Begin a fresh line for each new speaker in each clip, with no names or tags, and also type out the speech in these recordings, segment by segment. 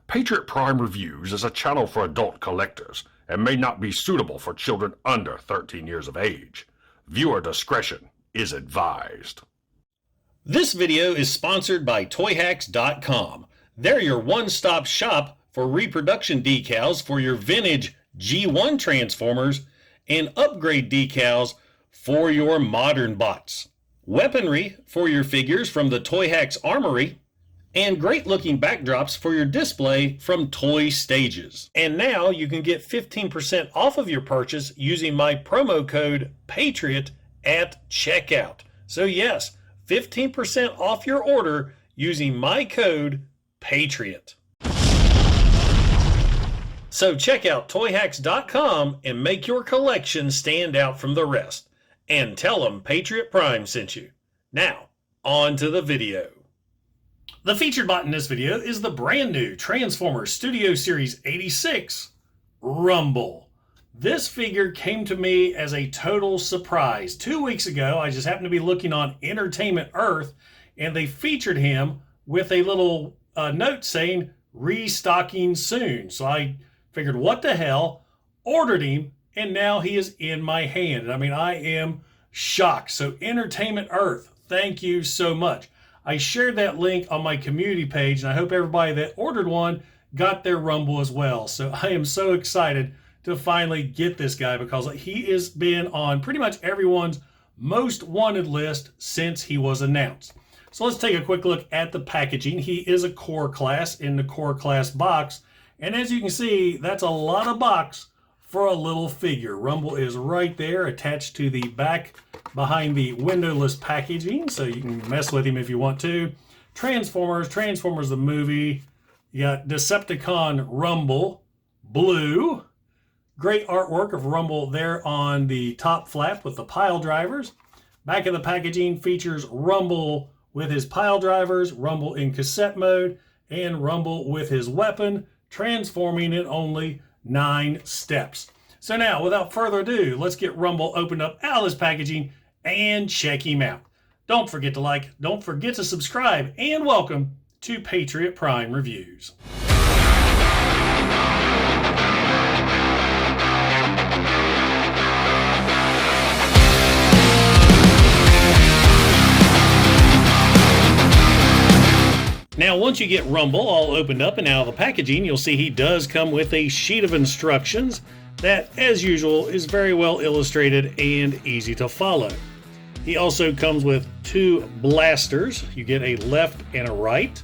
Patriot Prime Reviews is a channel for adult collectors and may not be suitable for children under 13 years of age. Viewer discretion is advised.
This video is sponsored by toyhax.com. They're your one-stop shop for reproduction decals for your vintage G1 Transformers and upgrade decals for your modern bots. Weaponry for your figures from the Toyhax Armory, and great looking backdrops for your display from Toy Stages. And now you can get 15% off of your purchase using my promo code PATRIOT at checkout. So yes, 15% off your order using my code PATRIOT. So check out toyhax.com and make your collection stand out from the rest. And tell them Patriot Prime sent you. Now, on to the video. The featured bot in this video is the brand new Transformers Studio Series 86 Rumble. This figure came to me as a total surprise. 2 weeks ago, I just happened to be looking on Entertainment Earth, and they featured him with a little note saying, restocking soon. So I figured, what the hell, ordered him, and now he is in my hand. I mean, I am shocked. So Entertainment Earth, thank you so much. I shared that link on my community page, and I hope everybody that ordered one got their Rumble as well. So I am so excited to finally get this guy because he has been on pretty much everyone's most wanted list since he was announced. So let's take a quick look at the packaging. He is a core class in the core class box. And as you can see, that's a lot of box for a little figure. Rumble is right there attached to the back behind the windowless packaging, so you can mess with him if you want to. Transformers the movie. You got Decepticon Rumble, blue. Great artwork of Rumble there on the top flap with the pile drivers. Back of the packaging features Rumble with his pile drivers, Rumble in cassette mode, and Rumble with his weapon, transforming in only 9 steps. So now, without further ado, let's get Rumble opened up out of this packaging and check him out. Don't forget to like, don't forget to subscribe, and welcome to Patriot Prime Reviews. Now, once you get Rumble all opened up and out of the packaging, you'll see he does come with a sheet of instructions that, as usual, is very well illustrated and easy to follow. He also comes with 2 blasters. You get a left and a right,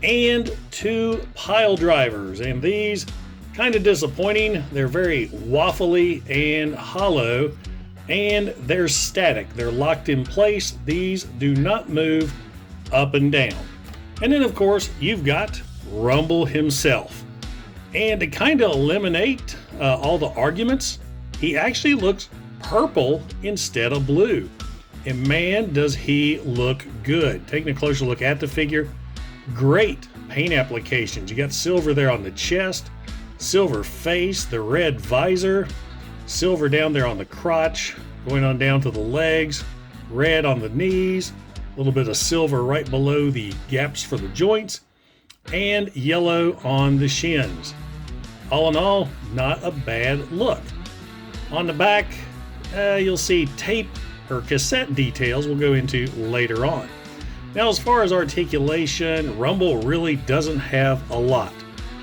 and 2 pile drivers. And these, kind of disappointing. They're very waffly and hollow, and they're static. They're locked in place. These do not move up and down. And then, of course, you've got Rumble himself. And to kind of eliminate all the arguments, he actually looks purple instead of blue. And man, does he look good. Taking a closer look at the figure, great paint applications. You got silver there on the chest, silver face, the red visor, silver down there on the crotch, going on down to the legs, red on the knees, a little bit of silver right below the gaps for the joints, and yellow on the shins. All in all, not a bad look. On the back, you'll see tape or cassette details we'll go into later on. Now, as far as articulation, Rumble really doesn't have a lot.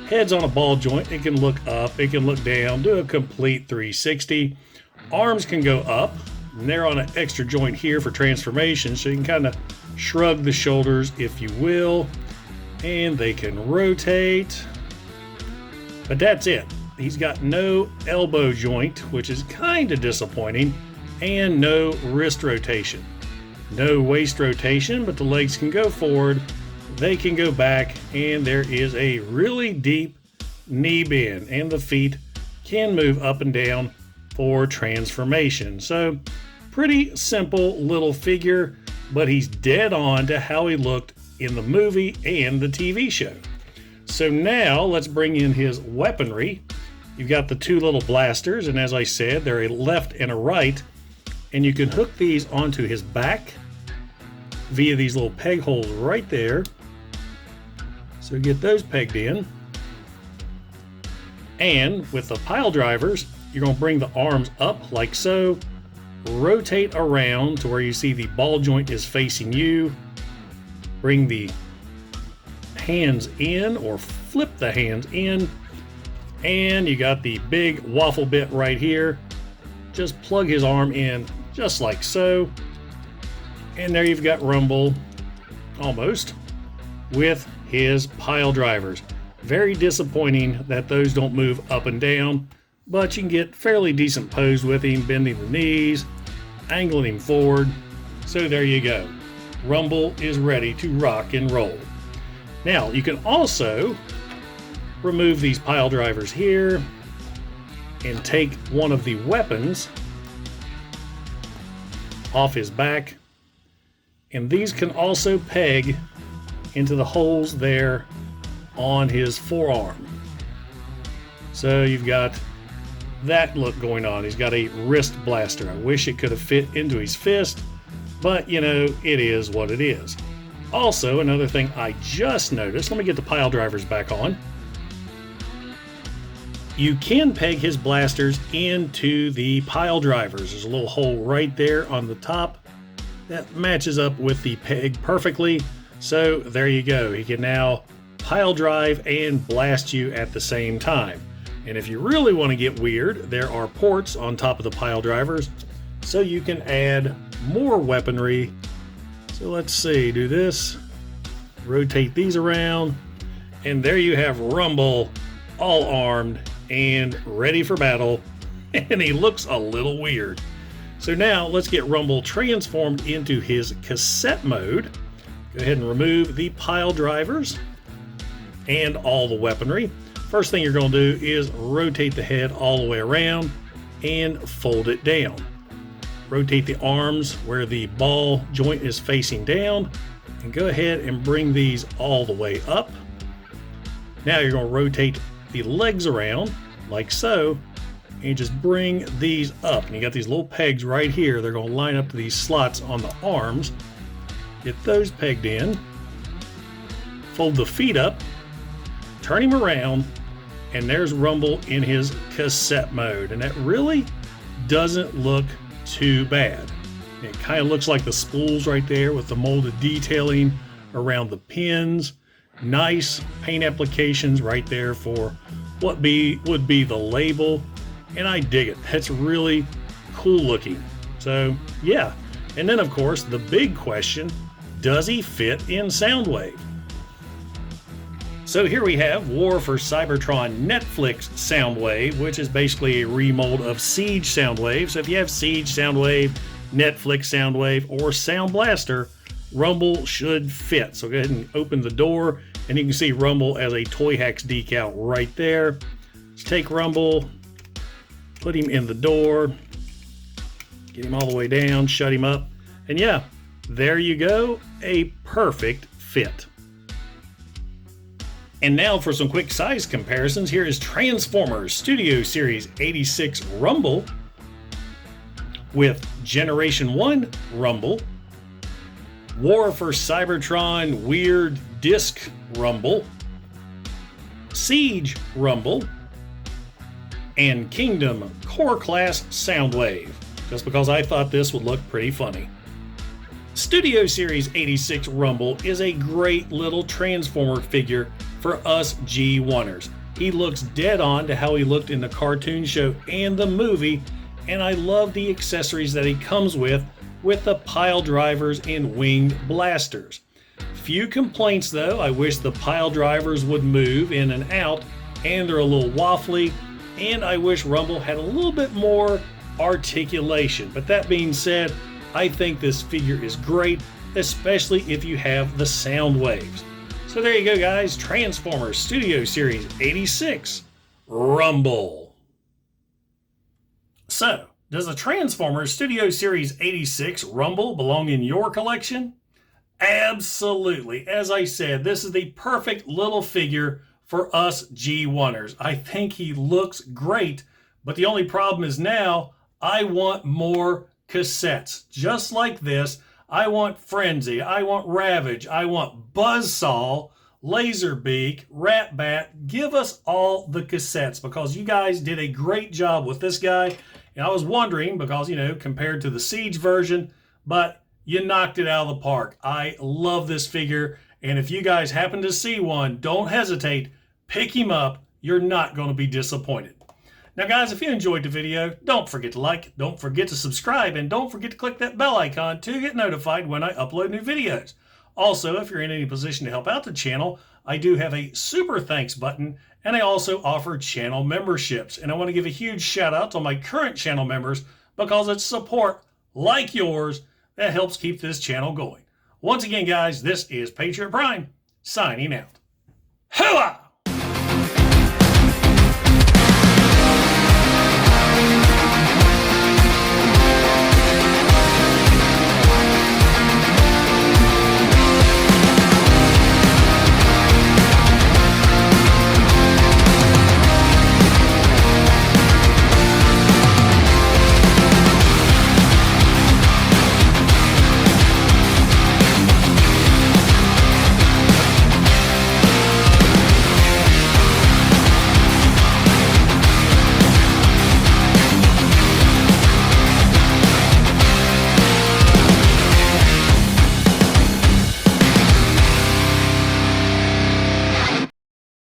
Head's on a ball joint. It can look up, it can look down, do a complete 360. Arms can go up, and they're on an extra joint here for transformation, so you can kind of shrug the shoulders, if you will, and they can rotate. But that's it. He's got no elbow joint, which is kind of disappointing, and no wrist rotation. No waist rotation, but the legs can go forward, they can go back, and there is a really deep knee bend, and the feet can move up and down for transformation. So pretty simple little figure, but he's dead on to how he looked in the movie and the TV show. So now let's bring in his weaponry. You've got the 2 little blasters, and as I said, they're a left and a right, and you can hook these onto his back via these little peg holes right there. So get those pegged in. And with the pile drivers, you're going to bring the arms up like so, rotate around to where you see the ball joint is facing you, bring the hands in or flip the hands in, and you got the big waffle bit right here. Just plug his arm in just like so, and there you've got Rumble almost with his pile drivers. Very disappointing that those don't move up and down, but you can get fairly decent pose with him, bending the knees, angling him forward. So there you go. Rumble is ready to rock and roll. Now, you can also remove these pile drivers here and take one of the weapons off his back. And these can also peg into the holes there on his forearm. So you've got that look going on. He's got a wrist blaster. I wish it could have fit into his fist, but you know, it is what it is. Also, another thing I just noticed, let me get the pile drivers back on. You can peg his blasters into the pile drivers. There's a little hole right there on the top that matches up with the peg perfectly. So there you go. He can now pile drive and blast you at the same time. And if you really want to get weird, there are ports on top of the pile drivers, so you can add more weaponry. So let's see, do this, rotate these around, and there you have Rumble, all armed and ready for battle. And he looks a little weird. So now let's get Rumble transformed into his cassette mode. Go ahead and remove the pile drivers and all the weaponry. First thing you're going to do is rotate the head all the way around and fold it down. Rotate the arms where the ball joint is facing down, and go ahead and bring these all the way up. Now you're going to rotate the legs around like so, and just bring these up. And you got these little pegs right here. They're going to line up to these slots on the arms. Get those pegged in. Fold the feet up. Turn him around, and there's Rumble in his cassette mode. And that really doesn't look too bad. It kind of looks like the spools right there with the molded detailing around the pins. Nice paint applications right there for what would be the label. And I dig it. That's really cool looking. So yeah. And then of course the big question, does he fit in Soundwave? So here we have War for Cybertron Netflix Soundwave, which is basically a remold of Siege Soundwave. So if you have Siege Soundwave, Netflix Soundwave, or Sound Blaster, Rumble should fit. So go ahead and open the door, and you can see Rumble as a Toyhax decal right there. Let's take Rumble, put him in the door, get him all the way down, shut him up, and yeah, there you go, a perfect fit. And now for some quick size comparisons. Here is Transformers Studio Series 86 Rumble with Generation 1 Rumble, War for Cybertron Weird Disc Rumble, Siege Rumble, and Kingdom Core Class Soundwave, just because I thought this would look pretty funny. Studio Series 86 Rumble is a great little Transformer figure for us G1ers. He looks dead on to how he looked in the cartoon show and the movie, and I love the accessories that he comes with the pile drivers and winged blasters. Few complaints though. I wish the pile drivers would move in and out, and they're a little waffly, and I wish Rumble had a little bit more articulation. But that being said, I think this figure is great, especially if you have the sound waves. So there you go, guys. Transformers Studio Series 86 Rumble. So, does the Transformers Studio Series 86 Rumble belong in your collection? Absolutely. As I said, this is the perfect little figure for us G1ers. I think he looks great, but the only problem is now I want more cassettes. Just like this, I want Frenzy, I want Ravage, I want Buzzsaw. Laserbeak, Ratbat. Give us all the cassettes because you guys did a great job with this guy. And I was wondering because, you know, compared to the Siege version, but you knocked it out of the park. I love this figure. And if you guys happen to see one, don't hesitate. Pick him up. You're not going to be disappointed. Now, guys, if you enjoyed the video, don't forget to like, don't forget to subscribe, and don't forget to click that bell icon to get notified when I upload new videos. Also, if you're in any position to help out the channel, I do have a super thanks button, and I also offer channel memberships. And I want to give a huge shout out to my current channel members because it's support like yours that helps keep this channel going. Once again, guys, this is Patriot Prime, signing out.